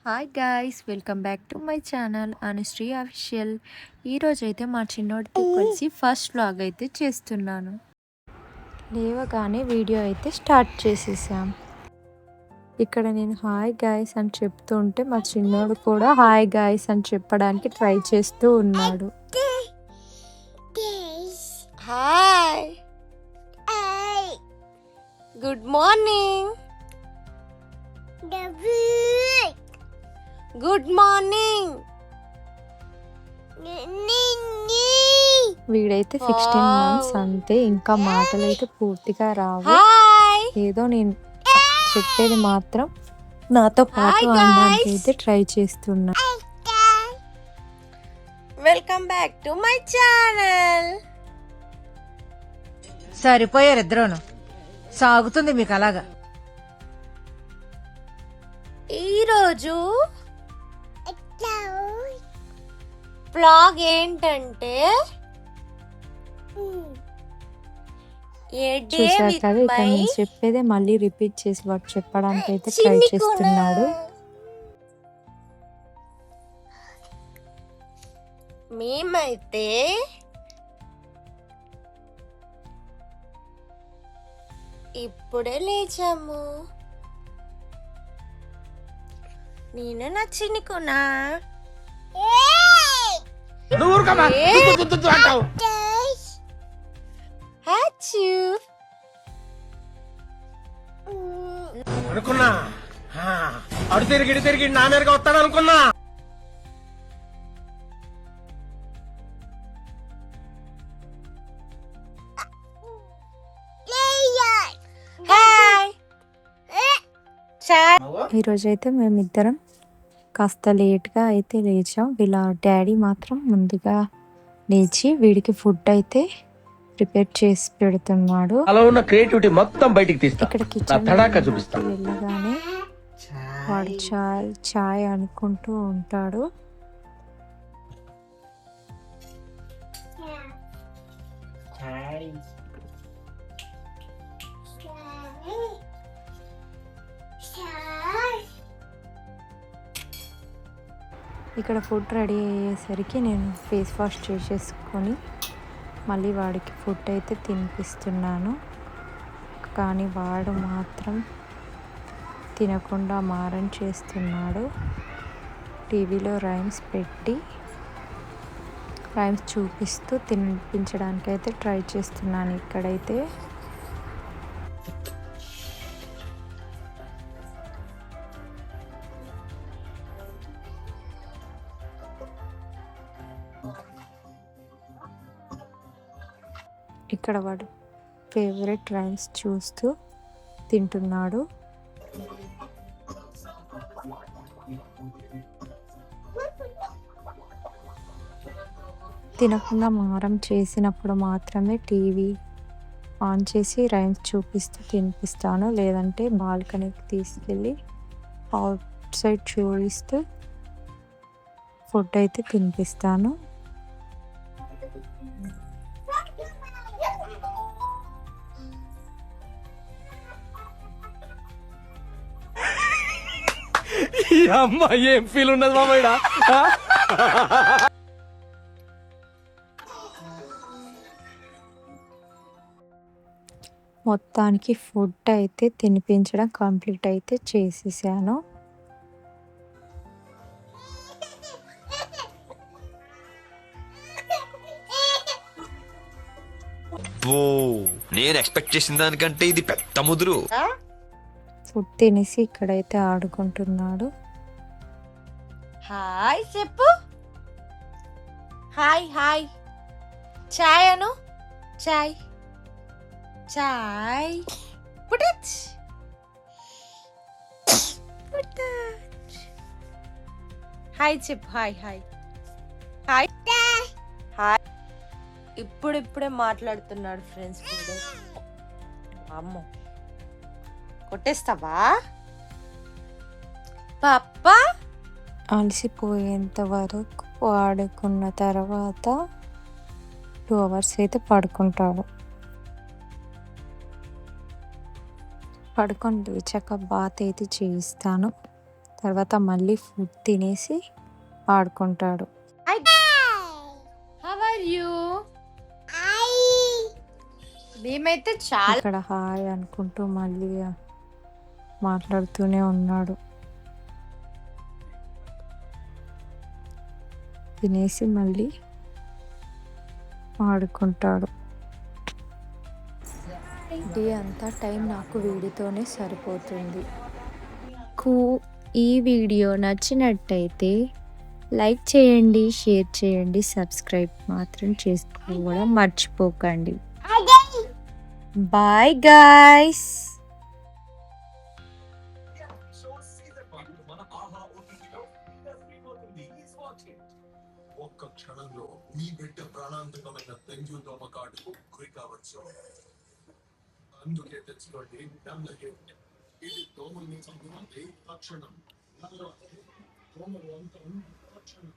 Hi guys, welcome back to my channel Anusri official. ఈరోజైతే మా చిన్నోడితో కలిసి ఫస్ట్ వ్లాగ్ అయితే చేస్తున్నాను. లేవగానే వీడియో అయితే స్టార్ట్ చేసేసాం. ఇక్కడ నేను హాయ్ గాయ్స్ అని చెప్తుంటే మా చిన్నోడు కూడా హాయ్ గాయ్స్ అని చెప్పడానికి ట్రై చేస్తూ ఉన్నాడు. Hi, good morning, good morning. వీడైతే 16 months అంతే, ఇంకా మాటలు అయితే పూర్తిగా రావు. హాయ్, ఏదో నేను చెప్పేది మాత్రం నాతో పాటు అనడానికి అయితే ట్రై చేస్తున్నా. Welcome back to my channel. సరిపోయారు ఇద్దరును. సాగుతుంది మీకు అలాగా. ఈరోజు వ్లాగ్ ఏంటంటే చూసారు కదా, ఇక్కడ నేను చెప్పేదే మళ్ళీ రిపీట్ చేసి వాడు చెప్పడానికి అయితే ట్రై చేస్తున్నాడు. మేమైతే ఇప్పుడే లేచాము. నేను నా చిన్నుకున్నా. అనుకున్నా అడు తిరిగి నా మీదగా వస్తాడు అనుకున్నా. ఈరోజైతే మేమిద్దరం కాస్త లేట్గా అయితే లేచాం. వీళ్ళ డాడీ మాత్రం ముందుగా లేచి వీడికి ఫుడ్ అయితే ప్రిపేర్ చేసి పెడుతున్నాడు. అలా ఉన్న క్రియేటివిటీ మొత్తం బయటికి తీస్తా. ఇక్కడ కిచెన్ వెళ్ళగానే వాడు చాయ్ అనుకుంటూ ఉంటాడు. ఇక్కడ ఫుడ్ రెడీ అయ్యేసరికి నేను ఫేస్ వాష్ చేసేసుకొని మళ్ళీ వాడికి ఫుడ్ అయితే తినిపిస్తున్నాను. కానీ వాడు మాత్రం తినకుండా మారం చేస్తున్నాడు. టీవీలో రైమ్స్ పెట్టి రైమ్స్ చూపిస్తూ తినిపించడానికి అయితే ట్రై చేస్తున్నాను. ఇక్కడైతే ఇక్కడ వాడు ఫేవరెట్ రైమ్స్ చూస్తూ తింటున్నాడు. తినకుండా మారం చేసినప్పుడు మాత్రమే టీవీ ఆన్ చేసి రైమ్స్ చూపిస్తూ తినిపిస్తాను. లేదంటే బాల్కనీకి తీసుకెళ్ళి అవుట్ సైడ్ చూపిస్తూ ఫుడ్ అయితే తినిపిస్తాను. అమ్మా ఏం ఫీల్ ఉన్నది మామయ్య. మొత్తానికి ఫుడ్ అయితే తినిపించడం కంప్లీట్ అయితే చేసేసాను. నేను ఎక్స్పెక్ట్ చేసిన దానికంటే ఇది పెద్ద ముదురు. ఫుడ్ తినేసి ఇక్కడైతే ఆడుకుంటున్నాడు. హాయ్ చెప్పు. Hi hi. చాయ్ అను. చాయ్ చాయ్. పుటచ్ పుటచ్. హాయ్ చెప్పు. Hi hi hi hi. ఇప్పుడిప్పుడే మాట్లాడుతున్నాడు ఫ్రెండ్స్. అమ్మో కొట్టేస్తావా పాపా? అలసిపోయేంత వరకు ఆడుకున్న తర్వాత 2 hours అయితే పడుకుంటాడు. పడుకొని లేచాక బాత్ అయితే చేయిస్తాను. తర్వాత మళ్ళీ ఫుడ్ తినేసి ఆడుకుంటాడు. How are you? మేమైతే చాలా ఇక్కడ హాయ్ అనుకుంటూ మళ్ళీ మాట్లాడుతూనే ఉన్నాడు. తినేసి మళ్ళీ ఆడుకుంటాడు. డే అంతా టైం నాకు వీడితోనే సరిపోతుంది. ఈ వీడియో నచ్చినట్టయితే లైక్ చేయండి, షేర్ చేయండి, సబ్స్క్రైబ్ మాత్రం చేసుకోవడం మర్చిపోకండి. Bye guys. ఒక్క క్షణంలో మీ బిడ్డ ప్రాణాంతకమైన డెంగ్యూ దోమకాటుకు గురి కావచ్చు. అందుకే తెచ్చుకోండి టాబ్లెట్. ఇది దోమల్ని చంపుతుంది తక్షణం. దోమలు అంతం తక్షణం.